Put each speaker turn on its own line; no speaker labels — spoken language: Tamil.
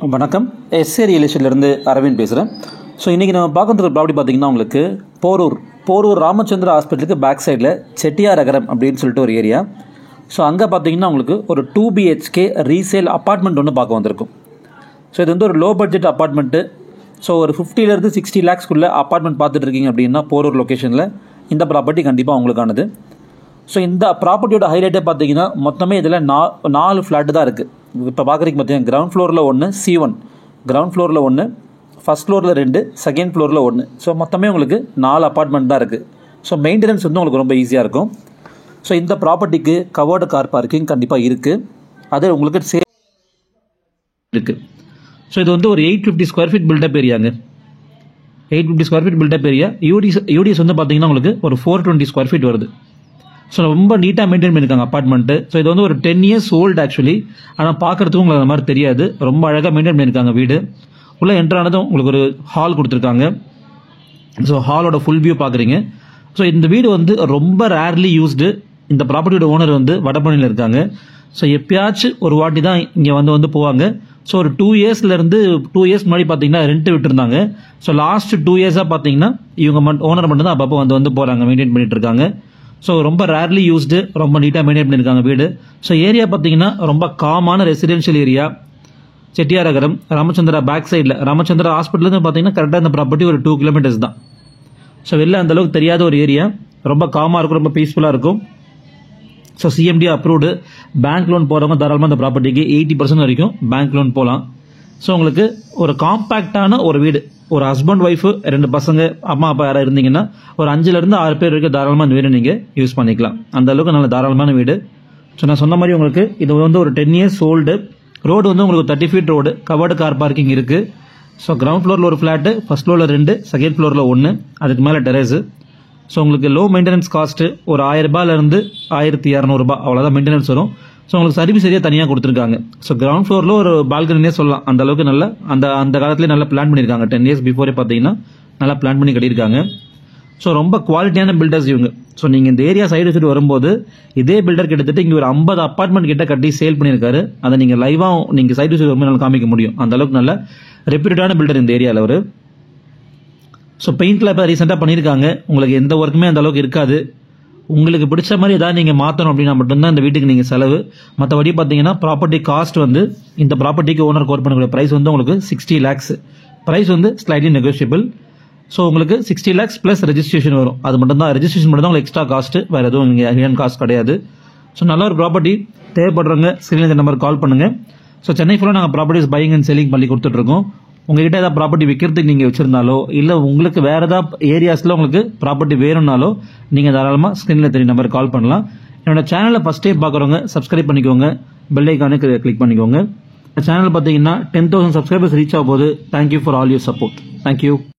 வணக்கம். எஸ்ஏ ரியல் எஸ்டேட்லேருந்து அரவிந்த் பேசுகிறேன். ஸோ இன்றைக்கி நம்ம பார்க்குற ப்ராப்பர்ட்டி பார்த்திங்கன்னா உங்களுக்கு போரூர் ராமச்சந்திரா ஹாஸ்பிட்டலுக்கு பேக் சைடில் செட்டியார் நகரம் அப்படின்னு சொல்லிட்டு ஒரு ஏரியா. ஸோ அங்கே பார்த்திங்கன்னா உங்களுக்கு ஒரு 2 BHK ரீசேல் அப்பார்ட்மெண்ட் ஒன்று பார்க்க வந்திருக்கும். ஸோ இது வந்து ஒரு லோ பட்ஜெட் அப்பார்ட்மெண்ட்டு. ஸோ ஒரு 50 to 60 lakhsக்குள்ளே அப்பார்ட்மெண்ட் பார்த்துட்டு இருக்கீங்க அப்படின்னா போரூர் லொக்கேஷனில் இந்த ப்ராப்பர்ட்டி கண்டிப்பாக உங்களுக்கானது. ஸோ இந்த ப்ராப்பர்ட்டியோட ஹைலைட்டே பார்த்தீங்கன்னா மொத்தமே இதில் 4 ஃப்ளாட்டு தான் இருக்குது. இப்போ பார்க்குறீங்க பார்த்தீங்கன்னா கிரவுண்ட் ஃப்ளோரில் 1 C1, கிரவுண்ட் ஃப்ளோரில் 1, ஃபஸ்ட் ஃப்ளோரில் 2, செகண்ட் ஃப்ளோரில் 1. ஸோ மொத்தமே உங்களுக்கு 4 அப்பார்ட்மெண்ட் தான் இருக்குது. ஸோ மெயின்டெனன்ஸ் வந்து உங்களுக்கு ரொம்ப ஈஸியாக இருக்கும். ஸோ இந்த ப்ராப்பர்ட்டிக்கு கவர்டு கார் பார்க்கிங் கண்டிப்பாக இருக்குது. அது உங்களுக்கு இருக்குது. ஸோ இது வந்து ஒரு 850 ஸ்கொயர் ஃபீட் பில்டப் ஏரியாங்க. 850 square feet built up area. UDS வந்து பார்த்தீங்கன்னா உங்களுக்கு ஒரு 420 ஸ்கொயர் ஃபீட் வருது. ஸோ ரொம்ப நீட்டாக மெயின்டைன் பண்ணியிருக்காங்க அப்பார்ட்மெண்ட்டு. ஸோ இது வந்து ஒரு 10 years ஓல்டு ஆக்சுவலி. ஆனால் பார்க்குறதுக்கும் உங்களுக்கு அந்த மாதிரி தெரியாது. ரொம்ப அழகாக மெயின்டைன் பண்ணியிருக்காங்க வீடு. உள்ளே என்ட்ரானதும் உங்களுக்கு ஒரு ஹால் கொடுத்துருக்காங்க. ஸோ ஹாலோட ஃபுல் வியூ பார்க்குறீங்க. ஸோ இந்த வீடு வந்து ரொம்ப ரேர்லி யூஸ்டு. இந்த ப்ராப்பர்ட்டியோட ஓனர் வந்து வடபழனியில் இருக்காங்க. ஸோ எப்பயாச்சும் ஒரு வாட்டி தான் இங்கே வந்து போவாங்க. ஸோ ஒரு 2 years முன்னாடி பார்த்தீங்கன்னா ரெண்ட் விட்டுருந்தாங்க. ஸோ லாஸ்ட் 2 yearsஆக பார்த்தீங்கன்னா இவங்க ஓனர் மட்டும் தான் அப்பப்போ வந்து போகிறாங்க, மெயின்டைன் பண்ணிட்டு இருக்காங்க. ஸோ ரொம்ப ரேர்லி யூஸ்டு, ரொம்ப நீட்டாக மெயின்டைன் பண்ணியிருக்காங்க வீடு. ஸோ ஏரியா பார்த்தீங்கன்னா ரொம்ப காமான ரெசிடென்ஷியல் ஏரியா. செட்டியார் நகரம், ராமச்சந்திரா பேக் சைடில். ராமச்சந்திரா ஹாஸ்பிட்டல்லேருந்து பார்த்தீங்கன்னா கரெக்டாக இந்த ப்ராப்பர்ட்டி ஒரு 2 kilometers தான். ஸோ வெளில அந்தளவுக்கு தெரியாத ஒரு ஏரியா. ரொம்ப காமாக இருக்கும், ரொம்ப பீஸ்ஃபுல்லாக இருக்கும். So CMD approved. Bank loan போகிறவங்க தாராளமாக இந்த ப்ராப்பர்ட்டிக்கு 80% வரைக்கும் பேங்க் லோன் போகலாம். ஸோ உங்களுக்கு ஒரு காம்பேக்டான ஒரு வீடு. ஒரு ஹஸ்பண்ட் ஒய்ஃபு 2 பசங்க, அம்மா அப்பா யாராவது இருந்தீங்கன்னா ஒரு 5 to 6 பேர் வரைக்கும் தாராளமாக இந்த வீடு நீங்கள் யூஸ் பண்ணிக்கலாம். அந்த அளவுக்கு நல்ல தாராளமான வீடு. ஸோ நான் சொன்ன மாதிரி உங்களுக்கு இது வந்து ஒரு 10 years ஓல்டு. ரோடு வந்து உங்களுக்கு 30 feet road. Covered car parking இருக்குது. ஸோ கிரவுண்ட் ஃப்ளோரில் ஒரு ஃப்ளாட்டு, ஃபர்ஸ்ட் ஃப்ளோரில் 2, செகண்ட் ஃப்ளோரில் 1, அதுக்கு மேலே டெரேஸு. ஸோ உங்களுக்கு லோ மெயின்டெனன்ஸ் காஸ்ட்டு ஒரு 1000 ரூபாயிலிருந்து 1200 அவ்வளோதான் மெயின்டெனன்ஸ் வரும். ஸோ உங்களுக்கு சர்வீஸ் ஏரியா தனியாக கொடுத்துருக்காங்க. ஸோ கிரவுண்ட் ஃப்ளோரில் ஒரு பால்கனியே சொல்லலாம். அந்த அளவுக்கு நல்ல அந்த காலத்துலேயே நல்லா பிளான் பண்ணியிருக்காங்க. 10 years பிஃபோரே பார்த்தீங்கன்னா நல்லா பிளான் பண்ணி கட்டியிருக்காங்க. ஸோ ரொம்ப குவாலிட்டியான பில்டர்ஸ் இவங்க. ஸோ நீங்கள் இந்த ஏரியா சைடு வச்சுட்டு வரும்போது இதே பில்டர் கிட்டத்தட்ட இங்கே ஒரு 50 அப்பார்ட்மெண்ட் கிட்ட கட்டி சேல் பண்ணியிருக்காரு. அதை நீங்கள் லைவாக நீங்கள் சைடு வச்சுட்டு வரும்போது நல்லா காமிக்க முடியும். அந்த அளவுக்கு நல்ல ரெப்யூட்டடான பில்டர் இந்த ஏரியாவில் அவர். ஸோ பெயிண்ட்ல இப்போ ரீசெண்டாக பண்ணியிருக்காங்க. உங்களுக்கு எந்த ஒர்க்குமே அந்த அளவுக்கு இருக்காது. உங்களுக்கு பிடிச்ச மாதிரி ஏதாவது நீங்கள் மாற்றணும் அப்படின்னா மட்டும்தான் இந்த வீட்டுக்கு நீங்கள் செலவு. மற்றபடி பார்த்தீங்கன்னா ப்ராப்பர்ட்டி காஸ்ட் வந்து இந்த ப்ராப்பர்ட்டிக்கு ஓனர் கோட் பண்ணக்கூடிய ப்ரைஸ் வந்து உங்களுக்கு 60 lakhs. ப்ரைஸ் வந்து ஸ்லைட்லி நெகோஷியபிள். ஸோ உங்களுக்கு 60 lakhs ப்ளஸ் ரெஜிஸ்ட்ரேஷன் வரும். அது மட்டும் தான், ரெஜிஸ்ட்ரேஷன் மட்டும் தான் உங்களுக்கு எக்ஸ்ட்ரா காஸ்ட்டு. வேறு எதுவும் நீங்கள் ஹிடன் காஸ்ட் கிடையாது. ஸோ நல்ல ஒரு ப்ராப்பர்ட்டி தேவைப்படுறவங்க ஸ்க்ரீனில் இந்த நம்பர் கால் பண்ணுங்கள். ஸோ சென்னை ஃபுல்லாக நாங்கள் ப்ராப்பர்ட்டிஸ் பையிங் அண்ட் செல்லிங் பண்ணி கொடுத்துட்ருக்கோம். உங்ககிட்ட ஏதாவது ப்ராப்பர்ட்டி விற்கிறதுக்கு நீங்கள் வச்சிருந்தாலோ இல்லை உங்களுக்கு வேறு ஏதாவது ஏரியாஸில் உங்களுக்கு ப்ராப்பர்ட்டி வேணும்னாலோ நீங்கள் தாராளமாக ஸ்க்ரீனில் தெரிய நம்பர் கால் பண்ணலாம். என்னோட சேனலை ஃபஸ்ட் டைம் பார்க்குறவங்க சப்ஸ்கிரைப் பண்ணிக்கோங்க, பெல் ஐக்கானு கிளிக் பண்ணிக்கோங்க. சேனல் பார்த்தீங்கன்னா 10,000 subscribers ரீச் ஆகும் போது. Thank you for all your support. Thank you.